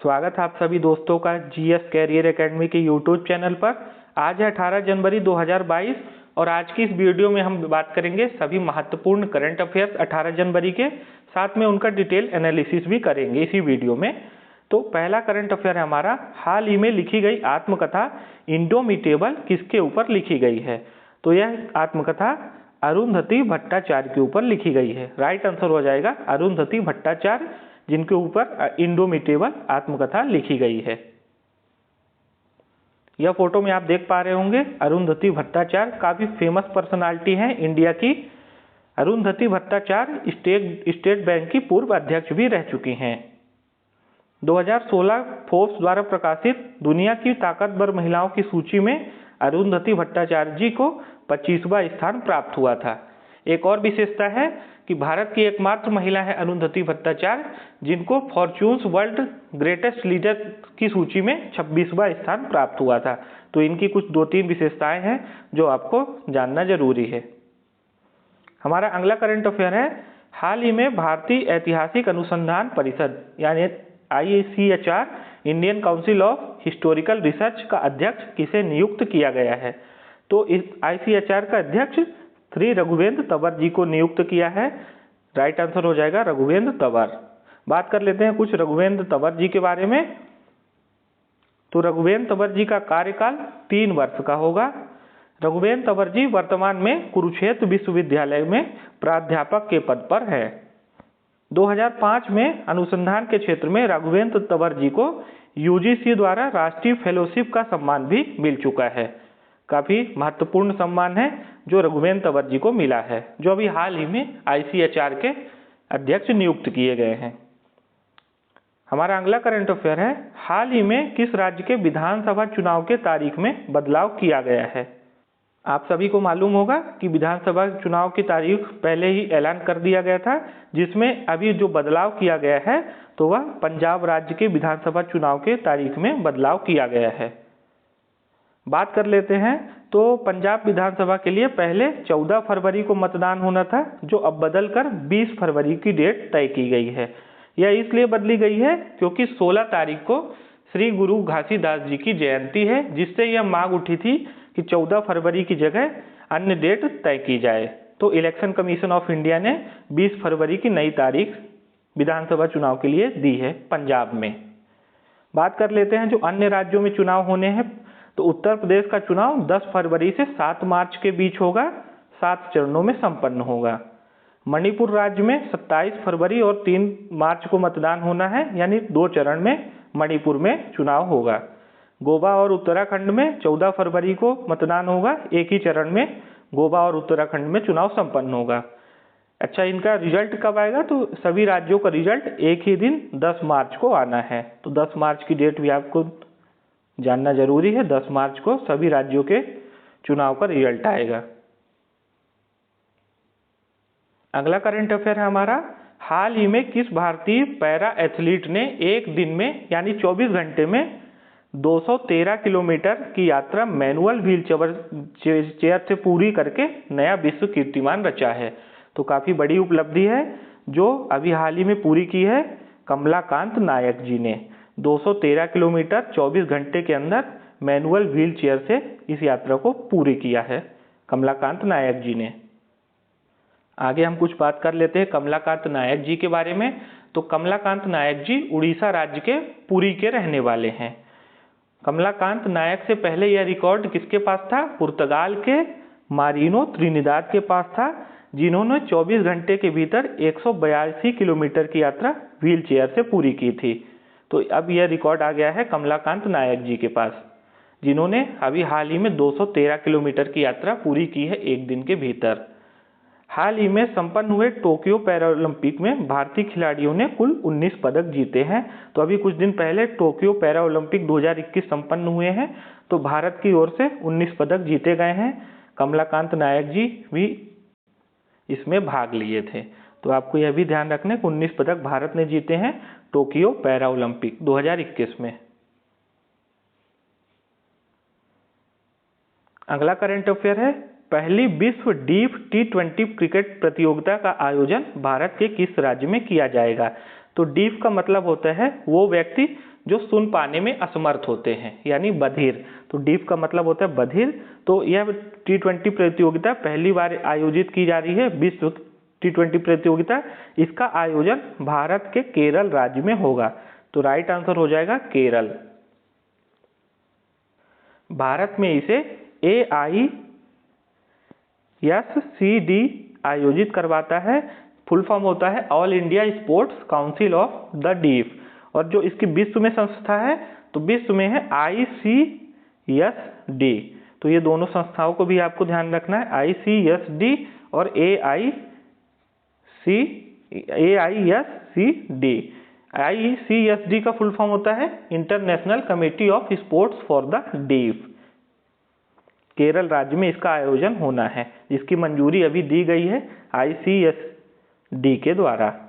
स्वागत है आप सभी दोस्तों का जीएस कैरियर एकेडमी के यूट्यूब चैनल पर। आज है 18 जनवरी 2022 और आज की इस वीडियो में हम बात करेंगे सभी महत्वपूर्ण करंट अफेयर्स 18 जनवरी के, साथ में उनका डिटेल एनालिसिस भी करेंगे इसी वीडियो में। तो पहला करंट अफेयर है हमारा, हाल ही में लिखी गई आत्मकथा इंडोमिटेबल किसके ऊपर लिखी गई है? तो यह आत्मकथा अरुंधति भट्टाचार्य के ऊपर लिखी गई है। राइट आंसर हो जाएगा अरुंधति भट्टाचार्य, जिनके ऊपर इंडोमिटेबल आत्मकथा लिखी गई है। यह फोटो में आप देख पा रहे होंगे, अरुंधति भट्टाचार्य काफी फेमस पर्सनालिटी हैं इंडिया की। अरुंधति भट्टाचार्य स्टेट बैंक की पूर्व अध्यक्ष भी रह चुकी हैं। 2016 फोर्ब्स द्वारा प्रकाशित दुनिया की ताकतवर महिलाओं की सूची में अरुंधति भट्टाचार्य जी को 25वां स्थान प्राप्त हुआ था। एक और विशेषता है कि भारत की एकमात्र महिला है अरुंधति भट्टाचार्य, जिनको फॉर्च्यून्स वर्ल्ड ग्रेटेस्ट लीडर की सूची में 26वां स्थान प्राप्त हुआ था। तो इनकी कुछ 2-3 विशेषताएं हैं जो आपको जानना जरूरी है। हमारा अगला करंट अफेयर है, हाल ही में भारतीय ऐतिहासिक अनुसंधान परिषद यानी ICHR Indian council of historical research का अध्यक्ष किसे नियुक्त किया गया है? तो इस ICHR का अध्यक्ष श्री रघुवेंद्र तंवर जी को नियुक्त किया है। राइट आंसर हो जाएगा रघुवेंद्र तंवर। बात कर लेते हैं कुछ रघुवेंद्र तंवर जी के बारे में। तो रघुवेंद्र तंवर जी का कार्यकाल 3 वर्ष का होगा। रघुवेंद्र तंवर जी वर्तमान में कुरुक्षेत्र विश्वविद्यालय में प्राध्यापक के पद पर है। 2005 में अनुसंधान के क्षेत्र में रघुवेंद्र तंवर जी को UGC द्वारा राष्ट्रीय फेलोशिप का सम्मान भी मिल चुका है। काफी महत्वपूर्ण सम्मान है जो रघुवेंद्र तंवर जी को मिला है, जो अभी हाल ही में ICHR के अध्यक्ष नियुक्त किए गए हैं। हमारा अगला करंट अफेयर है, हाल ही में किस राज्य के विधानसभा चुनाव के तारीख में बदलाव किया गया है? आप सभी को मालूम होगा कि विधानसभा चुनाव की तारीख पहले ही ऐलान कर दिया गया था, जिसमें अभी जो बदलाव किया गया है तो वह पंजाब राज्य के विधानसभा चुनाव के तारीख में बदलाव किया गया है। बात कर लेते हैं, तो पंजाब विधानसभा के लिए पहले 14 फरवरी को मतदान होना था, जो अब बदलकर 20 फरवरी की डेट तय की गई है। यह इसलिए बदली गई है क्योंकि 16 तारीख को श्री गुरु घासीदास जी की जयंती है, जिससे यह मांग उठी थी कि 14 फरवरी की जगह अन्य डेट तय की जाए। तो इलेक्शन कमीशन ऑफ इंडिया ने 20 फरवरी की नई तारीख विधानसभा चुनाव के लिए दी है पंजाब में। बात कर लेते हैं जो अन्य राज्यों में चुनाव होने हैं, तो उत्तर प्रदेश का चुनाव 10 फरवरी से 7 मार्च के बीच होगा, 7 चरणों में संपन्न होगा। मणिपुर राज्य में 27 फरवरी और 3 मार्च को मतदान होना है, यानी 2 चरण में मणिपुर में चुनाव होगा। गोवा और उत्तराखंड में 14 फरवरी को मतदान होगा, एक ही चरण में गोवा और उत्तराखंड में चुनाव संपन्न होगा। अच्छा, इनका रिजल्ट कब आएगा? तो सभी राज्यों का रिजल्ट एक ही दिन 10 मार्च को आना है। तो 10 मार्च की डेट भी आपको जानना जरूरी है। 10 मार्च को सभी राज्यों के चुनाव का रिजल्ट आएगा। अगला करंट अफेयर है हमारा, हाल ही में किस भारतीय पैरा एथलीट ने एक दिन में यानी 24 घंटे में 213 किलोमीटर की यात्रा मैनुअल व्हील चेयर से पूरी करके नया विश्व कीर्तिमान रचा है? तो काफी बड़ी उपलब्धि है जो अभी हाल ही में पूरी की है कमलाकांत नायक जी ने। 213 किलोमीटर 24 घंटे के अंदर मैनुअल व्हील चेयर से इस यात्रा को पूरी किया है कमलाकांत नायक जी ने। आगे हम कुछ बात कर लेते हैं कमलाकांत नायक जी के बारे में। तो कमलाकांत नायक जी उड़ीसा राज्य के पुरी के रहने वाले हैं। कमलाकांत नायक से पहले यह रिकॉर्ड किसके पास था? पुर्तगाल के मारिनो त्रिनिदाद के पास था, जिन्होंने 24 घंटे के भीतर 182 किलोमीटर की यात्रा व्हील चेयर से पूरी की थी। तो अब यह रिकॉर्ड आ गया है कमलाकांत नायक जी के पास, जिन्होंने अभी हाल ही में 213 किलोमीटर की यात्रा पूरी की है एक दिन के भीतर। हाल ही में संपन्न हुए टोक्यो पैरालंपिक में भारतीय खिलाड़ियों ने कुल 19 पदक जीते हैं। तो अभी कुछ दिन पहले टोक्यो पैरालंपिक 2021 संपन्न हुए हैं, तो भारत की ओर से 19 पदक जीते गए हैं। कमलाकांत नायक जी भी इसमें भाग लिए थे। तो आपको यह भी ध्यान रखना है कि 19 पदक भारत ने जीते हैं टोक्यो पैरालंपिक 2021 में। अगला करंट अफेयर है, पहली विश्व डीप T20 क्रिकेट प्रतियोगिता का आयोजन भारत के किस राज्य में किया जाएगा? तो डीफ का मतलब होता है वो व्यक्ति जो सुन पाने में असमर्थ होते हैं, यानी बधिर। तो डीफ का मतलब होता है बधिर। तो यह T20 प्रतियोगिता पहली बार आयोजित की जा रही है, विश्व T20 प्रतियोगिता। इसका आयोजन भारत के केरल राज्य में होगा। तो राइट आंसर हो जाएगा केरल। भारत में इसे AISCD आयोजित करवाता है। फुल फॉर्म होता है all India sports council of the deaf. और जो इसकी विश्व में संस्था है तो विश्व में है ICSD। तो ये दोनों संस्थाओं को भी आपको ध्यान रखना है, ICSD और AISCD। ICSD का फुल फॉर्म होता है international committee of sports for the deaf. Kerala राज्य में इसका आयोजन होना है, जिसकी मंजूरी अभी दी गई है ICSD के द्वारा।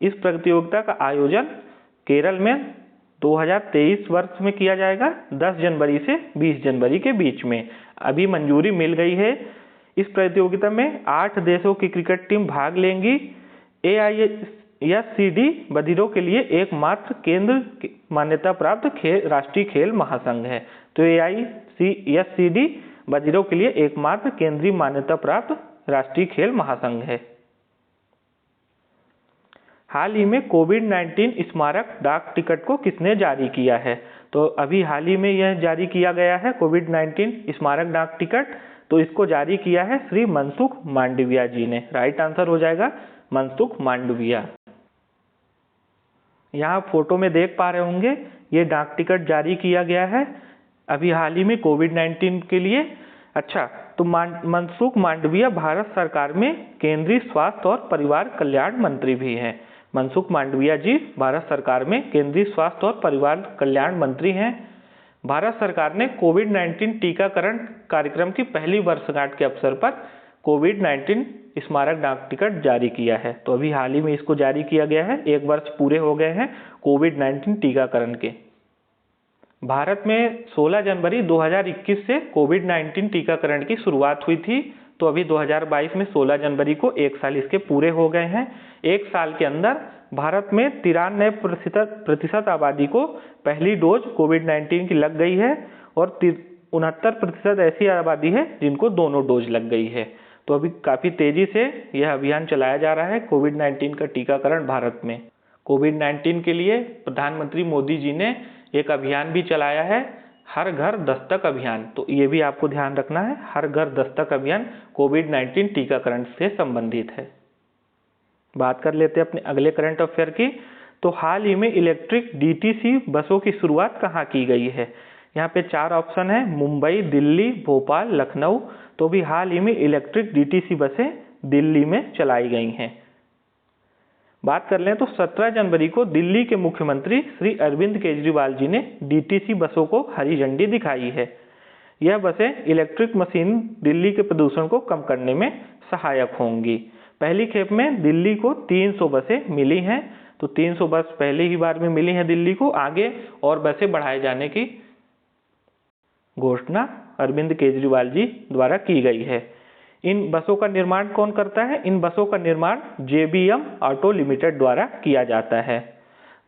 इस प्रतियोगिता का आयोजन केरल में 2023 वर्ष में किया जाएगा, 10 जनवरी से 20 जनवरी के बीच में। अभी मंजूरी मिल गई है। इस प्रतियोगिता में 8 देशों की क्रिकेट टीम भाग लेंगी। AISCD बधिरों के लिए एकमात्र केंद्र मान्यता प्राप्त राष्ट्रीय खेल महासंघ है। तो AISCD बधिरों के लिए एकमात्र केंद्रीय मान्यता प्राप्त राष्ट्रीय खेल महासंघ है। हाल ही में कोविड-19 स्मारक डाक टिकट को किसने जारी किया है? तो अभी हाल ही में यह जारी किया गया है कोविड-19 स्मारक डाक टिकट। तो इसको जारी किया है श्री मनसुख मांडविया जी ने। राइट आंसर हो जाएगा मनसुख मांडविया। यहाँ फोटो में देख पा रहे होंगे, ये डाक टिकट जारी किया गया है अभी हाल ही में कोविड-19 के लिए। अच्छा, तो मनसुख मांडविया भारत सरकार में केंद्रीय स्वास्थ्य और परिवार कल्याण मंत्री भी हैं। मनसुख मांडविया जी भारत सरकार में केंद्रीय स्वास्थ्य और परिवार कल्याण मंत्री हैं। भारत सरकार ने कोविड-19 टीकाकरण कार्यक्रम की पहली वर्षगांठ के अवसर पर कोविड-19 स्मारक डाक टिकट जारी किया है। तो अभी हाल ही में इसको जारी किया गया है, 1 वर्ष पूरे हो गए हैं कोविड-19 टीकाकरण के। भारत में 16 जनवरी 2021 से कोविड-19 टीकाकरण की शुरुआत हुई थी। तो अभी 2022 में 16 जनवरी को 1 साल इसके पूरे हो गए हैं। 1 साल के अंदर भारत में 93% आबादी को पहली डोज कोविड-19 की लग गई है और 69% ऐसी आबादी है जिनको दोनों डोज लग गई है। तो अभी काफ़ी तेजी से यह अभियान चलाया जा रहा है कोविड-19 का टीकाकरण भारत में। कोविड-19 के लिए प्रधानमंत्री मोदी जी ने एक अभियान भी चलाया है, हर घर दस्तक अभियान। तो ये भी आपको ध्यान रखना है, हर घर दस्तक अभियान कोविड-19 टीकाकरण से संबंधित है। बात कर लेते हैं अपने अगले करंट अफेयर की। तो हाल ही में इलेक्ट्रिक DTC बसों की शुरुआत कहाँ की गई है? यहाँ पे 4 ऑप्शन है, मुंबई, दिल्ली, भोपाल, लखनऊ। तो भी हाल ही में इलेक्ट्रिक DTC बसें दिल्ली में चलाई गई हैं। बात कर लें तो 17 जनवरी को दिल्ली के मुख्यमंत्री श्री अरविंद केजरीवाल जी ने DTC बसों को हरी झंडी दिखाई है। यह बसें इलेक्ट्रिक मशीन दिल्ली के प्रदूषण को कम करने में सहायक होंगी। पहली खेप में दिल्ली को 300 बसें मिली हैं। तो 300 बस पहली ही बार में मिली हैं दिल्ली को। आगे और बसें बढ़ाए जाने की घोषणा अरविंद केजरीवाल जी द्वारा की गई है। इन बसों का निर्माण कौन करता है? इन बसों का निर्माण JBM ऑटो लिमिटेड द्वारा किया जाता है।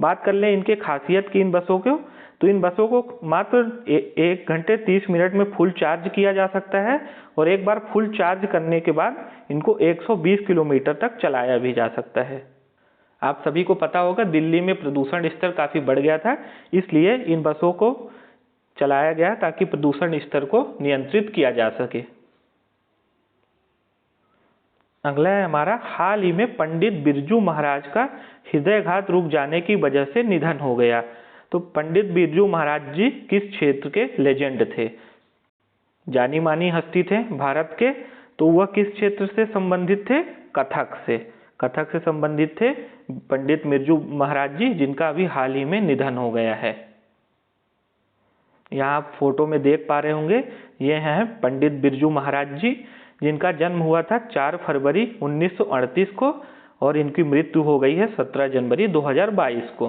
बात कर लें इनके खासियत की इन बसों को, तो इन बसों को मात्र 1 घंटे 30 मिनट में फुल चार्ज किया जा सकता है और एक बार फुल चार्ज करने के बाद इनको 120 किलोमीटर तक चलाया भी जा सकता है। आप सभी को पता होगा दिल्ली में प्रदूषण स्तर काफ़ी बढ़ गया था, इसलिए इन बसों को चलाया गया ताकि प्रदूषण स्तर को नियंत्रित किया जा सके। अगला है हमारा, हाल ही में पंडित बिरजू महाराज का हृदयघात रुक जाने की वजह से निधन हो गया। तो पंडित बिरजू महाराज जी किस क्षेत्र के लेजेंड थे? जानी मानी हस्ती थे भारत के। तो वह किस क्षेत्र से संबंधित थे? कथक से। कथक से संबंधित थे पंडित बिरजू महाराज जी, जिनका अभी हाल ही में निधन हो गया है। यहाँ आप फोटो में देख पा रहे होंगे, ये हैं पंडित बिरजू महाराज जी, जिनका जन्म हुआ था 4 फरवरी 1938 को और इनकी मृत्यु हो गई है 17 जनवरी 2022 को।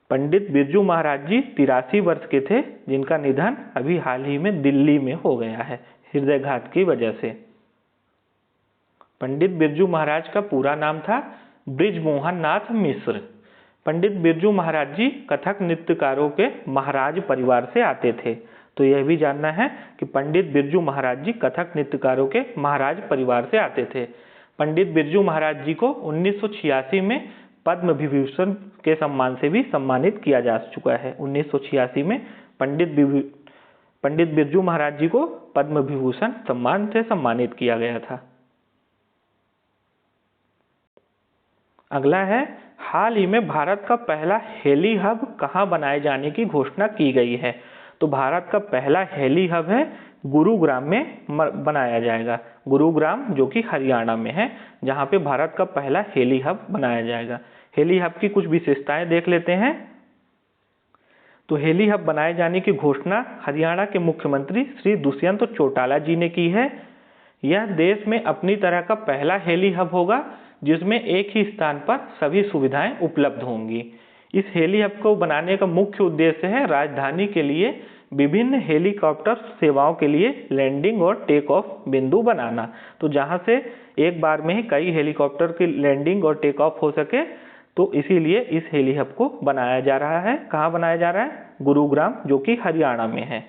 पंडित बिरजू महाराज जी 83 वर्ष के थे, जिनका निधन अभी हाल ही में दिल्ली में हो गया है हृदयघात की वजह से। पंडित बिरजू महाराज का पूरा नाम था बृजमोहन नाथ मिश्र। पंडित बिरजू महाराज जी कथक नृत्यकारों के महाराज परिवार से आते थे। तो यह भी जानना है कि पंडित बिरजू महाराज जी कथक नृत्यकारों के महाराज परिवार से आते थे। पंडित बिरजू महाराज जी को 1986 में पद्म विभूषण के सम्मान से भी सम्मानित किया जा चुका है। 1986 में पंडित बिरजू महाराज जी को पद्म विभूषण सम्मान से सम्मानित किया गया था। अगला है, हाल ही में भारत का पहला हेली हब कहाँ बनाए जाने की घोषणा की गई है। तो भारत का पहला हेली हब है गुरुग्राम में बनाया जाएगा। गुरुग्राम जो कि हरियाणा में है, जहाँ पे भारत का पहला हेली हब बनाया जाएगा। हेली हब की कुछ विशेषताएं देख लेते हैं। तो हेली हब बनाए जाने की घोषणा हरियाणा के मुख्यमंत्री श्री दुष्यंत चौटाला जी ने की है। यह देश में अपनी तरह का पहला हेली हब होगा जिसमें एक ही स्थान पर सभी सुविधाएं उपलब्ध होंगी। इस हेली हब को बनाने का मुख्य उद्देश्य है राजधानी के लिए विभिन्न हेलीकॉप्टर सेवाओं के लिए लैंडिंग और टेक ऑफ बिंदु बनाना। तो जहां से एक बार में ही कई हेलीकॉप्टर की लैंडिंग और टेक ऑफ हो सके, तो इसीलिए इस हेली हब को बनाया जा रहा है। कहाँ बनाया जा रहा है? गुरुग्राम जो कि हरियाणा में है।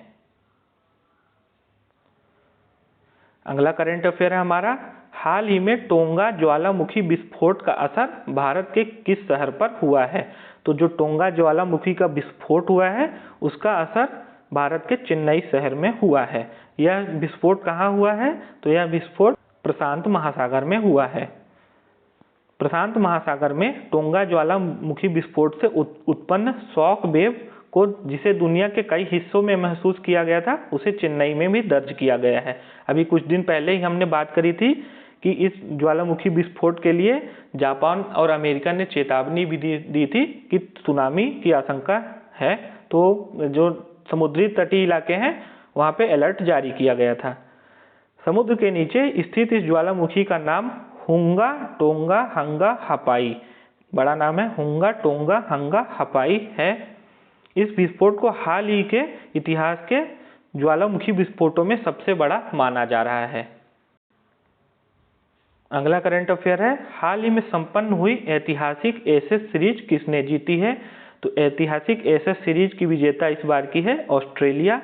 अगला करंट अफेयर है हमारा, हाल ही में टोंगा ज्वालामुखी विस्फोट का असर भारत के किस शहर पर हुआ है। तो जो टोंगा ज्वालामुखी का विस्फोट हुआ है उसका असर भारत के चेन्नई शहर में हुआ है। यह विस्फोट कहाँ हुआ है? तो यह विस्फोट प्रशांत महासागर में हुआ है। प्रशांत महासागर में टोंगा ज्वालामुखी विस्फोट से उत्पन्न शॉक वेव को, जिसे दुनिया के कई हिस्सों में महसूस किया गया था, उसे चेन्नई में भी दर्ज किया गया है। अभी कुछ दिन पहले ही हमने बात करी थी कि इस ज्वालामुखी विस्फोट के लिए जापान और अमेरिका ने चेतावनी भी दी थी कि सुनामी की आशंका है। तो जो समुद्री तटीय इलाके हैं वहाँ पे अलर्ट जारी किया गया था। समुद्र के नीचे स्थित इस ज्वालामुखी का नाम हुंगा टोंगा हंगा हपाई, बड़ा नाम है, हुंगा टोंगा हंगा हपाई है। इस विस्फोट को हाल ही के इतिहास के ज्वालामुखी विस्फोटों में सबसे बड़ा माना जा रहा है। अगला करंट अफेयर है, हाल ही में संपन्न हुई ऐतिहासिक एशेज सीरीज किसने जीती है। तो ऐतिहासिक एशेज सीरीज की विजेता इस बार की है ऑस्ट्रेलिया।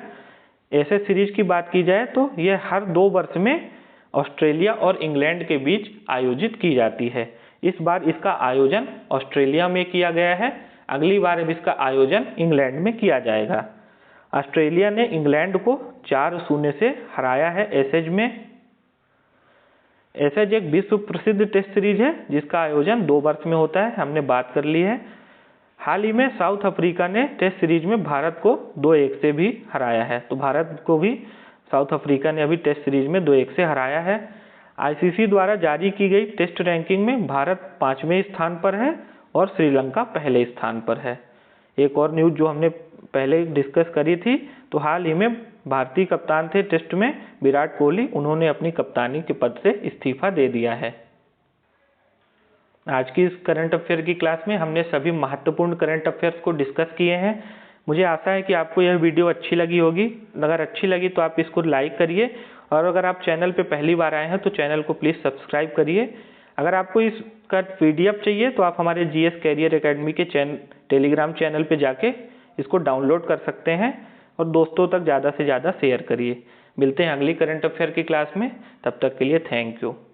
एशेज सीरीज की बात की जाए तो यह हर 2 वर्ष में ऑस्ट्रेलिया और इंग्लैंड के बीच आयोजित की जाती है। इस बार इसका आयोजन ऑस्ट्रेलिया में किया गया है, अगली बार अब इसका आयोजन इंग्लैंड में किया जाएगा। ऑस्ट्रेलिया ने इंग्लैंड को 4-0 से हराया है एशेज में। एशेज एक विश्व प्रसिद्ध टेस्ट सीरीज है जिसका आयोजन 2 वर्ष में होता है, हमने बात कर ली है। हाल ही में साउथ अफ्रीका ने टेस्ट सीरीज में भारत को 2-1 से भी हराया है। तो भारत को भी साउथ अफ्रीका ने अभी टेस्ट सीरीज में 2-1 से हराया है। आईसीसी द्वारा जारी की गई टेस्ट रैंकिंग में भारत 5वें स्थान पर है और श्रीलंका पहले स्थान पर है। एक और न्यूज़ जो हमने पहले डिस्कस करी थी, तो हाल ही में भारतीय कप्तान थे टेस्ट में विराट कोहली, उन्होंने अपनी कप्तानी के पद से इस्तीफा दे दिया है। आज की इस करंट अफेयर की क्लास में हमने सभी महत्वपूर्ण करंट अफेयर्स को डिस्कस किए हैं। मुझे आशा है कि आपको यह वीडियो अच्छी लगी होगी। अगर अच्छी लगी तो आप इसको लाइक करिए, और अगर आप चैनल पे पहली बार आए हैं तो चैनल को प्लीज़ सब्सक्राइब करिए। अगर आपको इसका PDF चाहिए तो आप हमारे GS कैरियर एकेडमी के टेलीग्राम चैनल पे जाके इसको डाउनलोड कर सकते हैं, और दोस्तों तक ज़्यादा से ज़्यादा शेयर करिए। मिलते हैं अगली करंट अफेयर की क्लास में, तब तक के लिए थैंक यू।